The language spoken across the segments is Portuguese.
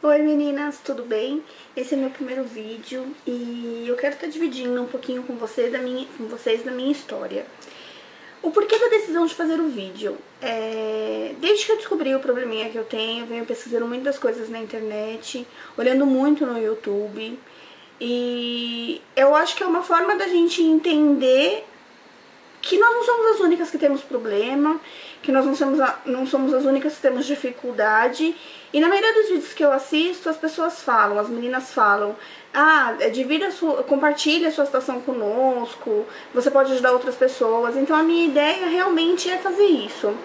Oi meninas, tudo bem? Esse é meu primeiro vídeo e eu quero estar dividindo um pouquinho com vocês da minha história. O porquê da decisão de fazer o vídeo? Desde que eu descobri o probleminha que eu tenho, eu venho pesquisando muitas coisas na internet, olhando muito no YouTube. E eu acho que é uma forma da gente entender que nós não somos as únicas que temos problema, que nós não somos as únicas que temos dificuldade. E na maioria dos vídeos que eu assisto, as pessoas falam, as meninas falam: compartilhe a sua situação conosco, você pode ajudar outras pessoas. Então a minha ideia realmente é fazer isso.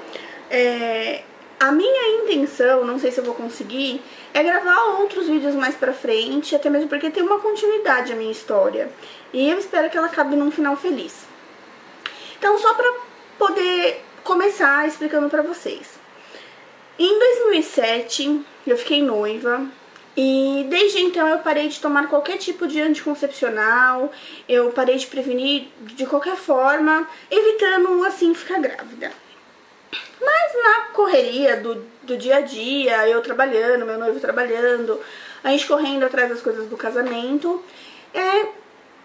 A minha intenção, não sei se eu vou conseguir, é gravar outros vídeos mais pra frente, até mesmo porque tem uma continuidade a minha história. E eu espero que ela acabe num final feliz. Então, só pra poder começar explicando pra vocês. Em 2007, eu fiquei noiva e desde então eu parei de tomar qualquer tipo de anticoncepcional, eu parei de prevenir de qualquer forma, evitando, assim, ficar grávida. Mas na correria do dia a dia, eu trabalhando, meu noivo trabalhando, a gente correndo atrás das coisas do casamento,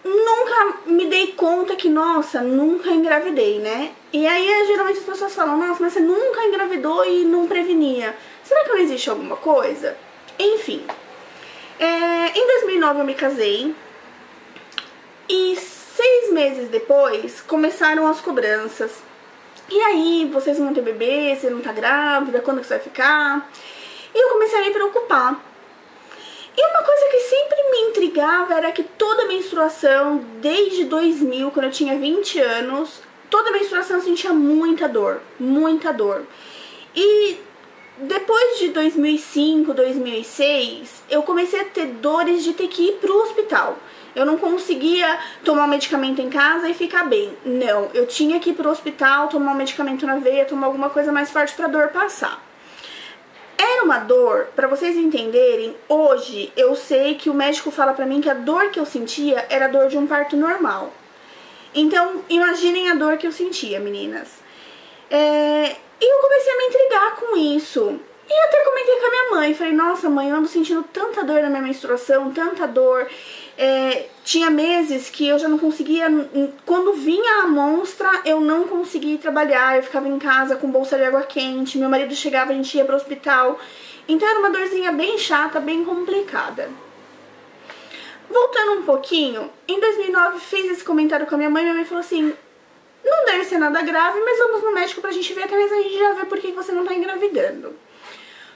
nunca me dei conta que, nossa, nunca engravidei, né? E aí, geralmente as pessoas falam: nossa, mas você nunca engravidou e não prevenia. Será que não existe alguma coisa? Enfim. Em 2009 eu me casei. E 6 meses depois, começaram as cobranças. E aí, vocês vão ter bebê, você não tá grávida, quando que você vai ficar? E eu comecei a me preocupar. E uma coisa que sempre me intrigava era que toda menstruação, desde 2000, quando eu tinha 20 anos, toda menstruação eu sentia muita dor, muita dor. E depois de 2005, 2006, eu comecei a ter dores de ter que ir pro hospital. Eu não conseguia tomar um medicamento em casa e ficar bem. Não, eu tinha que ir pro hospital, tomar um medicamento na veia, tomar alguma coisa mais forte pra dor passar. Era uma dor, pra vocês entenderem, hoje eu sei que o médico fala pra mim que a dor que eu sentia era a dor de um parto normal. Então, imaginem a dor que eu sentia, meninas. E eu comecei a me intrigar com isso. E até comentei com a minha mãe, falei: nossa mãe, eu ando sentindo tanta dor na minha menstruação, tanta dor. Tinha meses que eu já não conseguia, quando vinha a monstra, eu não conseguia ir trabalhar, eu ficava em casa com bolsa de água quente, meu marido chegava, a gente ia pro hospital. Então era uma dorzinha bem chata, bem complicada. Voltando um pouquinho, em 2009 fiz esse comentário com a minha mãe falou assim: não deve ser nada grave, mas vamos no médico pra gente ver, até mesmo a gente já vê por que você não tá engravidando.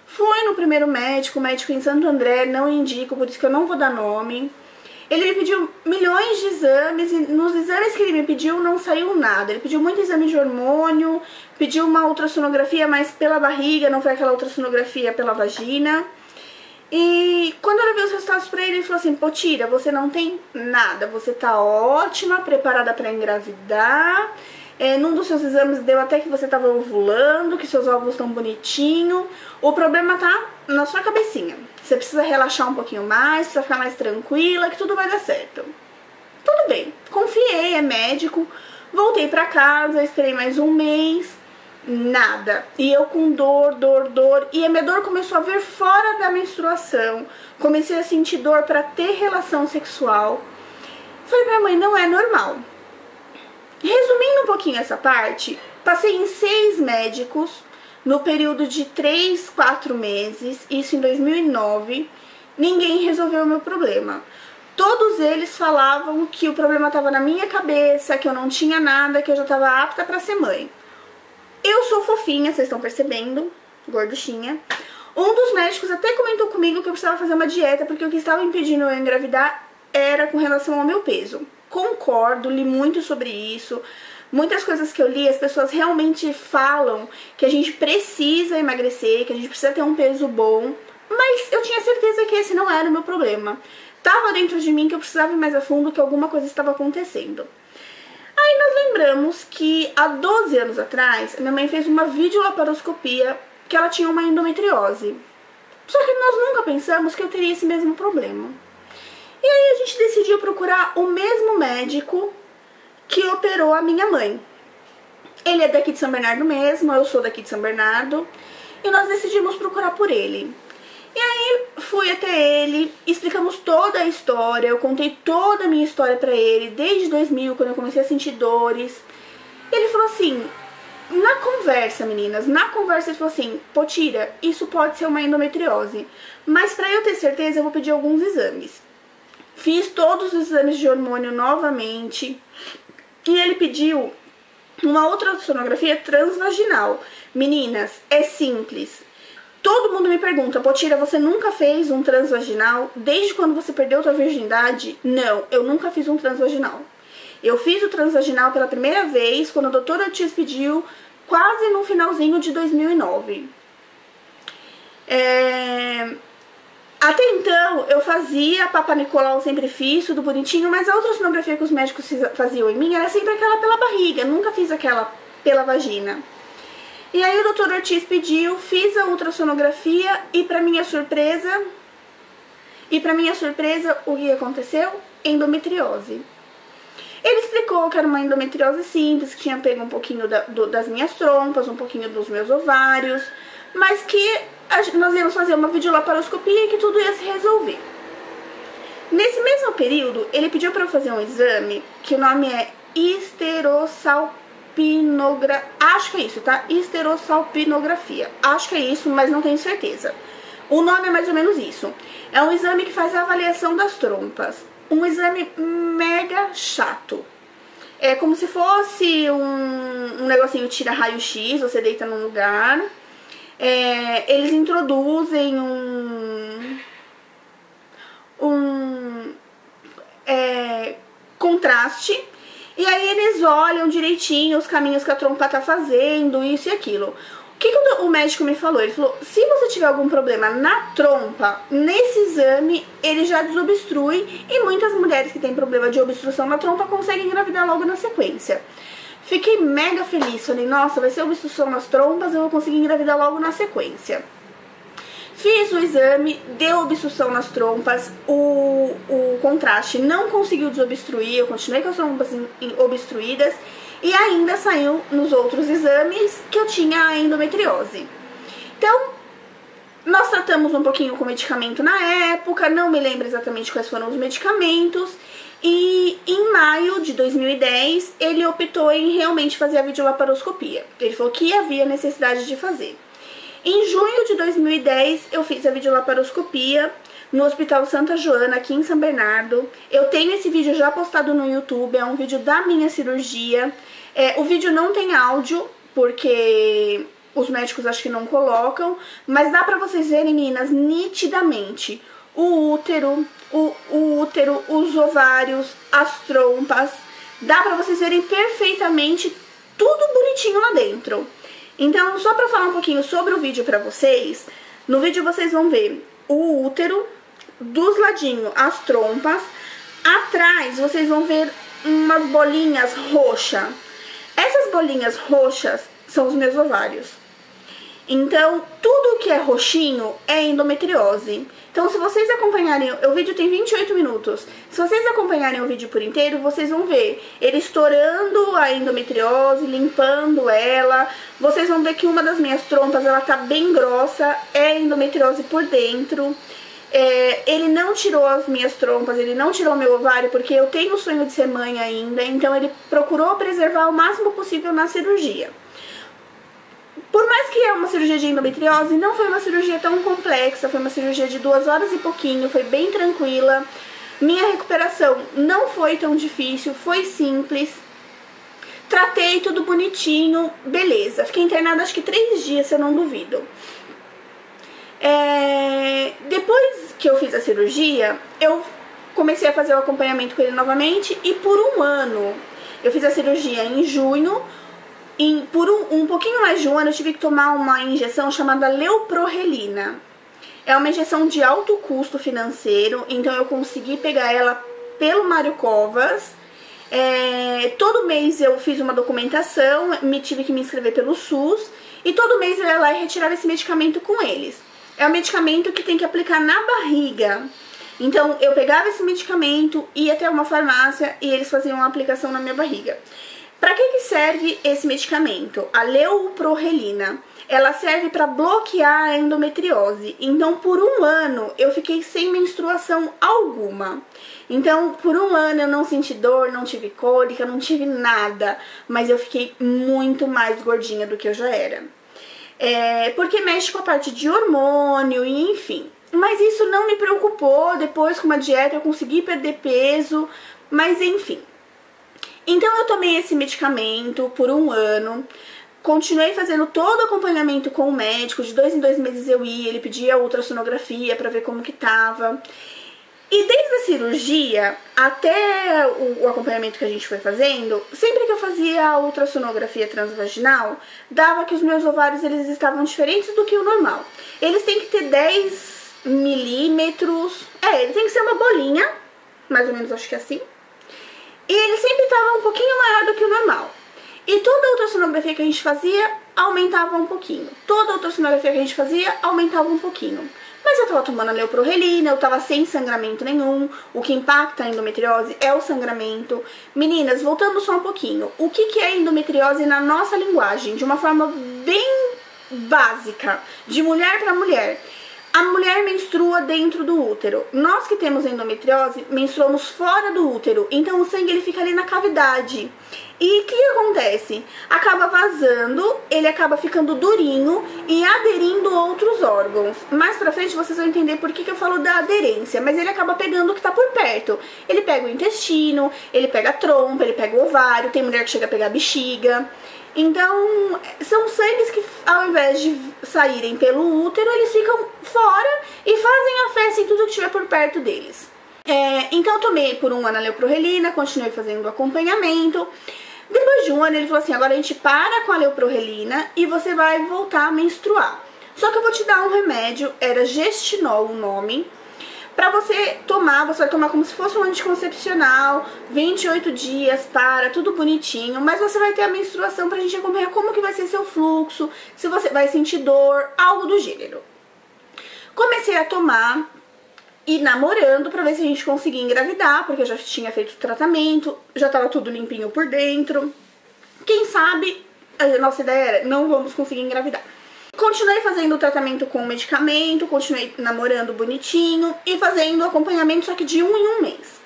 Fui no primeiro médico, médico em Santo André, não indico, por isso que eu não vou dar nome. Ele me pediu milhões de exames e nos exames que ele me pediu não saiu nada. Ele pediu muito exame de hormônio, pediu uma ultrassonografia, mas pela barriga, não foi aquela ultrassonografia pela vagina. E quando eu levei os resultados pra ele falou assim: Potira, você não tem nada, você tá ótima, preparada pra engravidar. Num dos seus exames deu até que você tava ovulando, que seus óvulos estão bonitinhos. O problema tá na sua cabecinha. Você precisa relaxar um pouquinho mais, precisa ficar mais tranquila, que tudo vai dar certo. Tudo bem, confiei, é médico. Voltei pra casa, esperei mais um mês, nada. E eu com dor. E a minha dor começou a vir fora da menstruação. Comecei a sentir dor pra ter relação sexual. Falei pra minha mãe: não é normal. Resumindo um pouquinho essa parte, passei em 6 médicos no período de 3, 4 meses, isso em 2009, ninguém resolveu o meu problema. Todos eles falavam que o problema estava na minha cabeça, que eu não tinha nada, que eu já estava apta para ser mãe. Eu sou fofinha, vocês estão percebendo, gorduchinha. Um dos médicos até comentou comigo que eu precisava fazer uma dieta, porque o que estava impedindo eu engravidar era com relação ao meu peso. Concordo, li muito sobre isso. Muitas coisas que eu li, as pessoas realmente falam que a gente precisa emagrecer, que a gente precisa ter um peso bom, mas eu tinha certeza que esse não era o meu problema. Tava dentro de mim que eu precisava ir mais a fundo, que alguma coisa estava acontecendo. Aí nós lembramos que há 12 anos atrás, minha mãe fez uma videolaparoscopia que ela tinha uma endometriose. Só que nós nunca pensamos que eu teria esse mesmo problema. E aí a gente decidiu procurar o mesmo médico que operou a minha mãe. Ele é daqui de São Bernardo mesmo, eu sou daqui de São Bernardo, e nós decidimos procurar por ele. E aí fui até ele, explicamos toda a história, eu contei toda a minha história pra ele, desde 2000, quando eu comecei a sentir dores. Ele falou assim, na conversa, meninas, na conversa ele falou assim, Potira, isso pode ser uma endometriose, mas pra eu ter certeza eu vou pedir alguns exames. Fiz todos os exames de hormônio novamente e ele pediu uma outra sonografia transvaginal. Meninas, é simples. Todo mundo me pergunta, Potira, você nunca fez um transvaginal? Desde quando você perdeu sua virgindade? Não, eu nunca fiz um transvaginal. Eu fiz o transvaginal pela primeira vez quando o Dr. Ortiz pediu, quase no finalzinho de 2009. Até então, eu fazia Papa Nicolau, sempre fiz, tudo bonitinho, mas a outra sonografia que os médicos faziam em mim era sempre aquela pela barriga, nunca fiz aquela pela vagina. E aí o Dr. Ortiz pediu, fiz a ultrassonografia e pra minha surpresa, o que aconteceu? Endometriose. Ele explicou que era uma endometriose simples, que tinha pego um pouquinho das minhas trompas, um pouquinho dos meus ovários, mas que nós íamos fazer uma videolaparoscopia e que tudo ia se resolver. Nesse mesmo período, ele pediu para eu fazer um exame, que o nome é acho que é isso, tá? Esterossalpinografia. Acho que é isso, mas não tenho certeza. O nome é mais ou menos isso. É um exame que faz a avaliação das trompas. Um exame mega chato. É como se fosse um negocinho tira raio-x, você deita num lugar. Eles introduzem contraste. E aí eles olham direitinho os caminhos que a trompa tá fazendo, isso e aquilo. O que o médico me falou? Ele falou, se você tiver algum problema na trompa, nesse exame ele já desobstrui e muitas mulheres que têm problema de obstrução na trompa conseguem engravidar logo na sequência. Fiquei mega feliz, falei, nossa, vai ser obstrução nas trompas, eu vou conseguir engravidar logo na sequência. Fiz o exame, deu obstrução nas trompas, o contraste não conseguiu desobstruir, eu continuei com as trompas obstruídas e ainda saiu nos outros exames que eu tinha a endometriose. Então, nós tratamos um pouquinho com medicamento na época, não me lembro exatamente quais foram os medicamentos, e em maio de 2010 ele optou em realmente fazer a videolaparoscopia. Ele falou que havia necessidade de fazer. Em junho de 2010, eu fiz a videolaparoscopia no Hospital Santa Joana, aqui em São Bernardo. Eu tenho esse vídeo já postado no YouTube, é um vídeo da minha cirurgia. O vídeo não tem áudio, porque os médicos acho que não colocam, mas dá pra vocês verem, meninas, nitidamente o útero, os ovários, as trompas. Dá pra vocês verem perfeitamente tudo bonitinho lá dentro. Então, só pra falar um pouquinho sobre o vídeo pra vocês, no vídeo vocês vão ver o útero, dos ladinhos as trompas, atrás vocês vão ver umas bolinhas roxas. Essas bolinhas roxas são os meus ovários. Então, tudo que é roxinho é endometriose. Então, se vocês acompanharem, o vídeo tem 28 minutos. Se vocês acompanharem o vídeo por inteiro, vocês vão ver ele estourando a endometriose, limpando ela. Vocês vão ver que uma das minhas trompas, ela tá bem grossa, é endometriose por dentro. Ele não tirou as minhas trompas, ele não tirou meu ovário, porque eu tenho o sonho de ser mãe ainda. Então, ele procurou preservar o máximo possível na cirurgia. Por mais que é uma cirurgia de endometriose, não foi uma cirurgia tão complexa, foi uma cirurgia de 2 horas e pouquinho, foi bem tranquila. Minha recuperação não foi tão difícil, foi simples. Tratei tudo bonitinho, beleza. Fiquei internada acho que 3 dias, se eu não duvido. Depois que eu fiz a cirurgia, eu comecei a fazer o acompanhamento com ele novamente e por 1 ano. Eu fiz a cirurgia em junho. Por um pouquinho mais de 1 ano eu tive que tomar uma injeção chamada leuprorelina. É uma injeção de alto custo financeiro, então eu consegui pegar ela pelo Mário Covas. Todo mês eu fiz uma documentação, tive que me inscrever pelo SUS, e todo mês eu ia lá e retirava esse medicamento com eles. É um medicamento que tem que aplicar na barriga. Então eu pegava esse medicamento, ia até uma farmácia e eles faziam uma aplicação na minha barriga. Para que serve esse medicamento? A leuprorelina. Ela serve para bloquear a endometriose. Então, por um ano, eu fiquei sem menstruação alguma. Então, por um ano eu não senti dor, não tive cólica, não tive nada. Mas eu fiquei muito mais gordinha do que eu já era. Porque mexe com a parte de hormônio e enfim. Mas isso não me preocupou. Depois, com uma dieta, eu consegui perder peso. Mas enfim. Então eu tomei esse medicamento por um ano, continuei fazendo todo o acompanhamento com o médico, de 2 em 2 meses eu ia, ele pedia ultrassonografia pra ver como que tava. E desde a cirurgia até o acompanhamento que a gente foi fazendo, sempre que eu fazia a ultrassonografia transvaginal, dava que os meus ovários eles estavam diferentes do que o normal. Eles têm que ter 10 milímetros, ele tem que ser uma bolinha, mais ou menos acho que é assim. E ele sempre estava um pouquinho maior do que o normal. E toda a ultrassonografia que a gente fazia, aumentava um pouquinho. Toda a ultrassonografia que a gente fazia, aumentava um pouquinho. Mas eu tava tomando a leuprorelina, eu tava sem sangramento nenhum. O que impacta a endometriose é o sangramento. Meninas, voltando só um pouquinho. O que é endometriose na nossa linguagem? De uma forma bem básica, de mulher para mulher. A mulher menstrua dentro do útero. Nós que temos endometriose, menstruamos fora do útero. Então o sangue ele fica ali na cavidade. E o que acontece? Acaba vazando, ele acaba ficando durinho e aderindo a outros órgãos. Mais pra frente vocês vão entender por que eu falo da aderência. Mas ele acaba pegando o que tá por perto. Ele pega o intestino, ele pega a trompa, ele pega o ovário. Tem mulher que chega a pegar a bexiga. Então, são sangues que ao invés de saírem pelo útero, eles ficam fora e fazem a festa em tudo que estiver por perto deles. Então eu tomei por um ano a leuprorelina, continuei fazendo o acompanhamento. Depois de um ano ele falou assim, agora a gente para com a leuprorelina e você vai voltar a menstruar. Só que eu vou te dar um remédio, era Gestinol o nome. Pra você vai tomar como se fosse um anticoncepcional, 28 dias, tudo bonitinho, mas você vai ter a menstruação pra gente acompanhar como que vai ser seu fluxo, se você vai sentir dor, algo do gênero. Comecei a tomar e namorando pra ver se a gente conseguia engravidar, porque eu já tinha feito o tratamento, já tava tudo limpinho por dentro. Quem sabe, a nossa ideia era, não vamos conseguir engravidar. Continuei fazendo o tratamento com o medicamento, continuei namorando bonitinho e fazendo acompanhamento só que de 1 em 1 mês.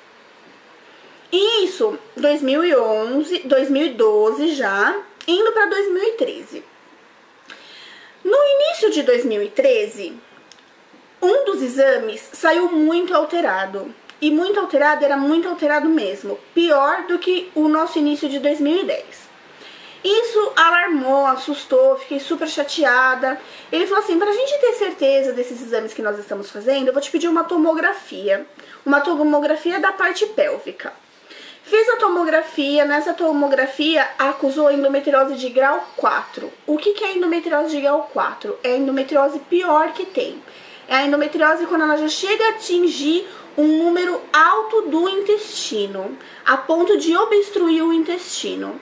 E isso, 2012 já, indo para 2013. No início de 2013, um dos exames saiu muito alterado. E muito alterado era muito alterado mesmo, pior do que o nosso início de 2010. Isso alarmou, assustou, fiquei super chateada. Ele falou assim, pra gente ter certeza desses exames que nós estamos fazendo, eu vou te pedir uma tomografia. Uma tomografia da parte pélvica. Fiz a tomografia, nessa tomografia acusou endometriose de grau 4. O que é endometriose de grau 4? É a endometriose pior que tem. É a endometriose quando ela já chega a atingir um número alto do intestino, a ponto de obstruir o intestino.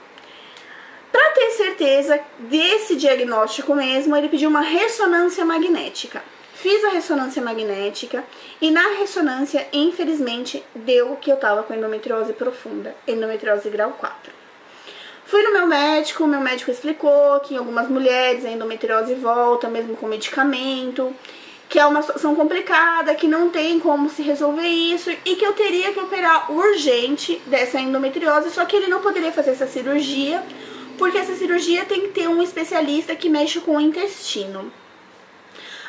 Para ter certeza desse diagnóstico mesmo, ele pediu uma ressonância magnética. Fiz a ressonância magnética e na ressonância, infelizmente, deu que eu tava com endometriose profunda, endometriose grau 4. Fui no meu médico, o meu médico explicou que em algumas mulheres a endometriose volta mesmo com medicamento, que é uma situação complicada, que não tem como se resolver isso e que eu teria que operar urgente dessa endometriose, só que ele não poderia fazer essa cirurgia, porque essa cirurgia tem que ter um especialista que mexe com o intestino.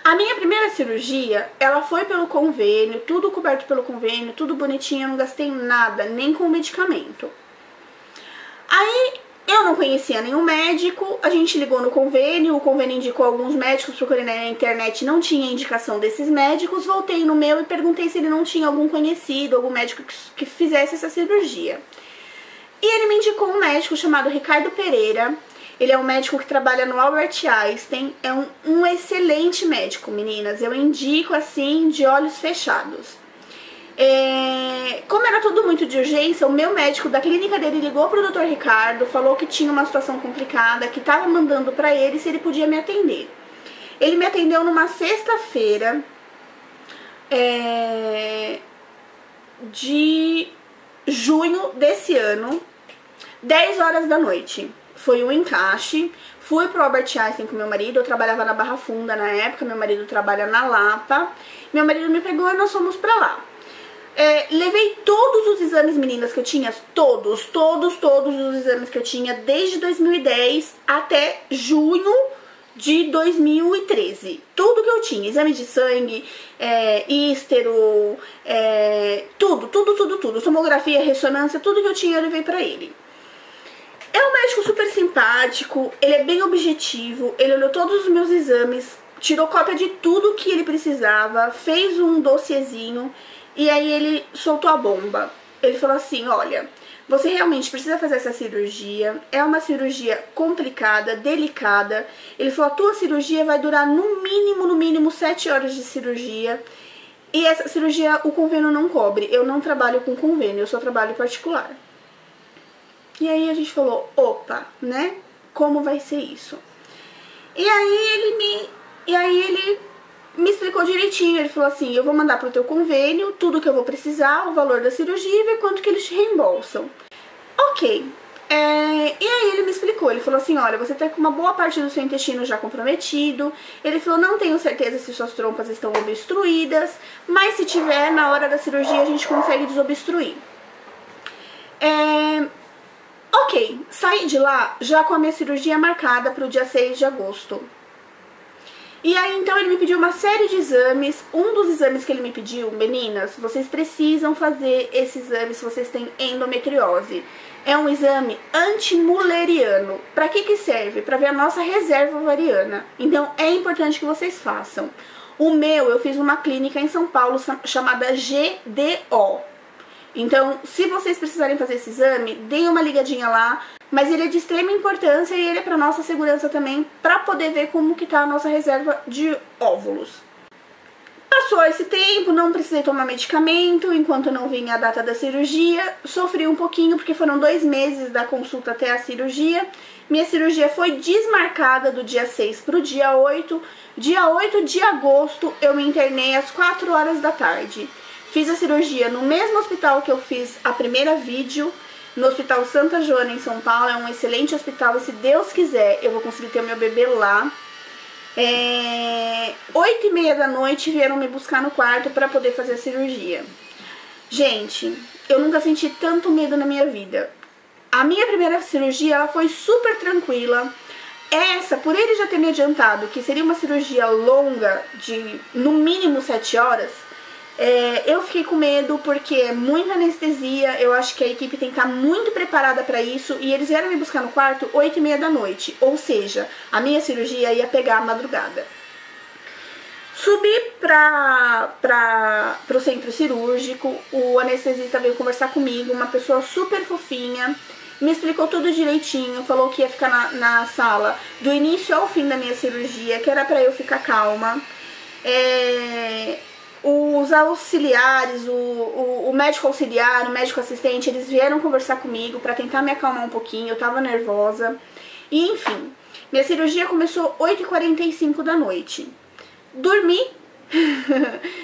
A minha primeira cirurgia, ela foi pelo convênio, tudo coberto pelo convênio, tudo bonitinho, eu não gastei nada, nem com medicamento. Aí, eu não conhecia nenhum médico, a gente ligou no convênio, o convênio indicou alguns médicos, procurei na internet, não tinha indicação desses médicos, voltei no meu e perguntei se ele não tinha algum conhecido, algum médico que fizesse essa cirurgia. E ele me indicou um médico chamado Ricardo Pereira. Ele é um médico que trabalha no Albert Einstein. É um excelente médico, meninas. Eu indico assim, de olhos fechados. Como era tudo muito de urgência, o meu médico da clínica dele ligou pro Dr. Ricardo, falou que tinha uma situação complicada, que tava mandando pra ele se ele podia me atender. Ele me atendeu numa sexta-feira de junho desse ano. 10 horas da noite. Foi um encaixe. Fui pro Albert Einstein com meu marido. Eu trabalhava na Barra Funda na época. Meu marido trabalha na Lapa. Meu marido me pegou e nós fomos pra lá. Levei todos os exames, meninas, que eu tinha. Todos os exames que eu tinha. Desde 2010 até junho de 2013. Tudo que eu tinha. Exame de sangue, ístero, tudo. Tomografia, ressonância, tudo que eu tinha eu levei pra ele. É um médico super simpático, ele é bem objetivo, ele olhou todos os meus exames, tirou cópia de tudo que ele precisava, fez um dossiezinho e aí ele soltou a bomba. Ele falou assim, olha, você realmente precisa fazer essa cirurgia, é uma cirurgia complicada, delicada. Ele falou, a tua cirurgia vai durar no mínimo 7 horas de cirurgia. E essa cirurgia o convênio não cobre, eu não trabalho com convênio, eu só trabalho particular. E aí a gente falou, opa, né? Como vai ser isso? E aí ele me explicou direitinho. Ele falou assim, eu vou mandar pro teu convênio tudo que eu vou precisar, o valor da cirurgia e ver quanto que eles te reembolsam. Ok. E aí ele me explicou, ele falou assim, olha, você tá com uma boa parte do seu intestino já comprometido. Ele falou, não tenho certeza se suas trompas estão obstruídas, mas se tiver, na hora da cirurgia a gente consegue desobstruir. Ok, saí de lá já com a minha cirurgia marcada para o dia 6 de agosto. E aí então ele me pediu uma série de exames. Um dos exames que ele me pediu, meninas, vocês precisam fazer esse exame se vocês têm endometriose. É um exame antimuleriano. Para que serve? Para ver a nossa reserva ovariana. Então é importante que vocês façam. O meu, eu fiz uma clínica em São Paulo chamada GDO. Então, se vocês precisarem fazer esse exame, deem uma ligadinha lá, mas ele é de extrema importância e ele é para nossa segurança também, para poder ver como que tá a nossa reserva de óvulos. Passou esse tempo, não precisei tomar medicamento, enquanto não vinha a data da cirurgia, sofri um pouquinho porque foram 2 meses da consulta até a cirurgia. Minha cirurgia foi desmarcada do dia 6 para o dia 8. Dia 8 de agosto eu me internei às 4 horas da tarde. Fiz a cirurgia no mesmo hospital que eu fiz a primeira vídeo, no Hospital Santa Joana, em São Paulo. É um excelente hospital e, se Deus quiser, eu vou conseguir ter o meu bebê lá. 8h30 da noite vieram me buscar no quarto para poder fazer a cirurgia. Gente, eu nunca senti tanto medo na minha vida. A minha primeira cirurgia, ela foi super tranquila. Essa, por ele já ter me adiantado que seria uma cirurgia longa, de no mínimo 7 horas... eu fiquei com medo porque é muita anestesia, eu acho que a equipe tem que estar muito preparada para isso, e eles vieram me buscar no quarto 8h30 da noite, ou seja, a minha cirurgia ia pegar a madrugada. Subi pro centro cirúrgico, o anestesista veio conversar comigo, uma pessoa super fofinha, me explicou tudo direitinho, falou que ia ficar na sala do início ao fim da minha cirurgia, que era pra eu ficar calma. Os auxiliares, o médico auxiliar, o médico assistente, eles vieram conversar comigo pra tentar me acalmar um pouquinho, eu tava nervosa. E enfim, minha cirurgia começou 8h45 da noite. Dormi,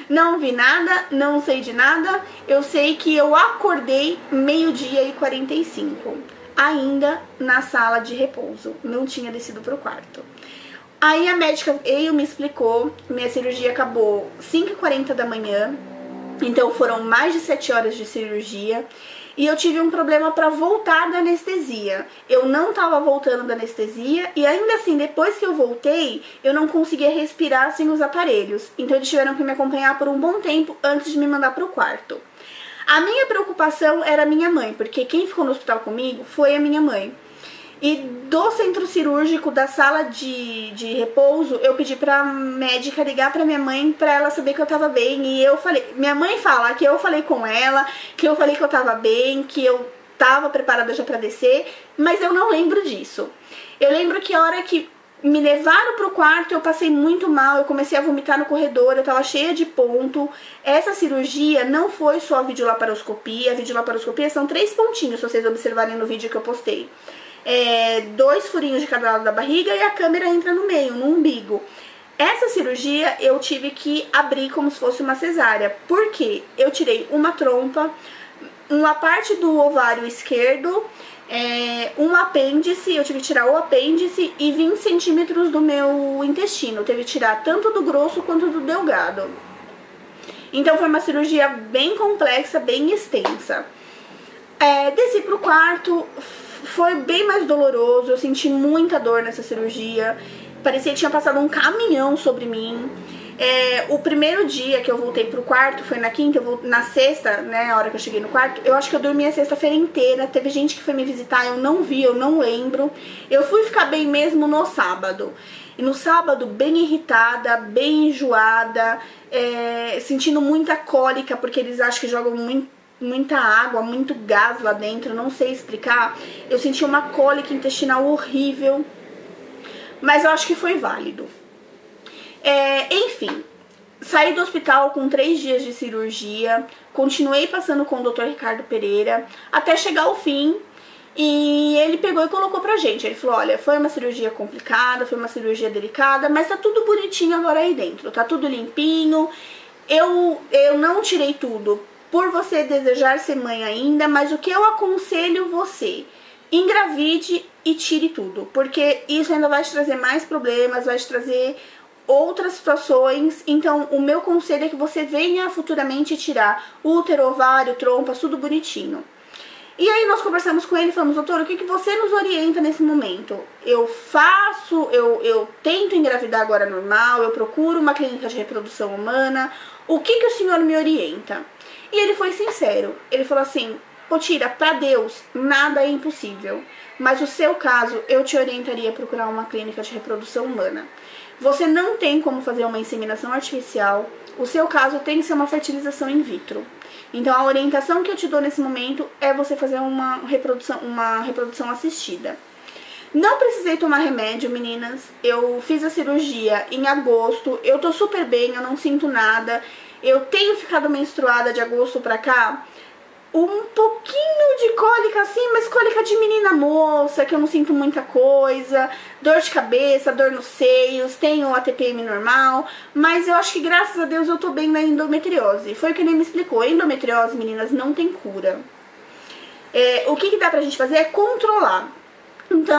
não vi nada, não sei de nada. Eu sei que eu acordei 12h45, ainda na sala de repouso, não tinha descido pro quarto. Aí a médica veio, me explicou, minha cirurgia acabou 5h40 da manhã, então foram mais de 7 horas de cirurgia, e eu tive um problema para voltar da anestesia. Eu não tava voltando da anestesia, e ainda assim, depois que eu voltei, eu não conseguia respirar sem os aparelhos, então eles tiveram que me acompanhar por um bom tempo antes de me mandar pro quarto. A minha preocupação era a minha mãe, porque quem ficou no hospital comigo foi a minha mãe. E do centro cirúrgico, da sala de repouso, eu pedi pra médica ligar pra minha mãe pra ela saber que eu tava bem. E eu falei, minha mãe fala que eu falei com ela, que eu falei que eu tava bem, que eu tava preparada já pra descer, mas eu não lembro disso. Eu lembro que a hora que me levaram pro quarto, eu passei muito mal, eu comecei a vomitar no corredor, eu tava cheia de ponto. Essa cirurgia não foi só a videolaparoscopia. A videolaparoscopia são 3 pontinhos, se vocês observarem no vídeo que eu postei. 2 furinhos de cada lado da barriga e a câmera entra no meio, no umbigo. Essa cirurgia eu tive que abrir como se fosse uma cesárea, porque eu tirei uma trompa, uma parte do ovário esquerdo, um apêndice, eu tive que tirar o apêndice e 20 centímetros do meu intestino. Teve que tirar tanto do grosso quanto do delgado. Então foi uma cirurgia bem complexa, bem extensa. Desci pro quarto, foi bem mais doloroso, eu senti muita dor nessa cirurgia. Parecia que tinha passado um caminhão sobre mim. O primeiro dia que eu voltei pro quarto foi na quinta, na sexta, né, a hora que eu cheguei no quarto, eu acho que eu dormi a sexta-feira inteira. Teve gente que foi me visitar, eu não vi, eu não lembro. Eu fui ficar bem mesmo no sábado. E no sábado, bem irritada, bem enjoada, sentindo muita cólica, porque eles acham que jogam muita água, muito gás lá dentro, não sei explicar. Eu senti uma cólica intestinal horrível, mas eu acho que foi válido. Enfim, saí do hospital com 3 dias de cirurgia, continuei passando com o Dr. Ricardo Pereira, até chegar ao fim, e ele pegou e colocou pra gente. Ele falou, olha, foi uma cirurgia complicada, foi uma cirurgia delicada, mas tá tudo bonitinho agora aí dentro, tá tudo limpinho. Eu não tirei tudo por você desejar ser mãe ainda, mas o que eu aconselho você, engravide e tire tudo, porque isso ainda vai te trazer mais problemas, vai te trazer outras situações. Então o meu conselho é que você venha futuramente tirar útero, ovário, trompas, tudo bonitinho. E aí nós conversamos com ele e falamos, doutor, o que você nos orienta nesse momento? Eu tento engravidar agora normal, eu procuro uma clínica de reprodução humana, o que o senhor me orienta? E ele foi sincero, ele falou assim, Potira, pra Deus, nada é impossível, mas o seu caso, eu te orientaria a procurar uma clínica de reprodução humana. Você não tem como fazer uma inseminação artificial, o seu caso tem que ser uma fertilização in vitro. Então a orientação que eu te dou nesse momento é você fazer uma reprodução assistida. Não precisei tomar remédio, meninas, eu fiz a cirurgia em agosto, eu tô super bem, eu não sinto nada, eu tenho ficado menstruada de agosto pra cá, um pouquinho de cólica assim, mas cólica de menina moça, que eu não sinto muita coisa, dor de cabeça, dor nos seios, tenho a TPM normal, mas eu acho que graças a Deus eu tô bem na endometriose. Foi o que ele me explicou, endometriose, meninas, não tem cura. O que dá pra gente fazer é controlar. Então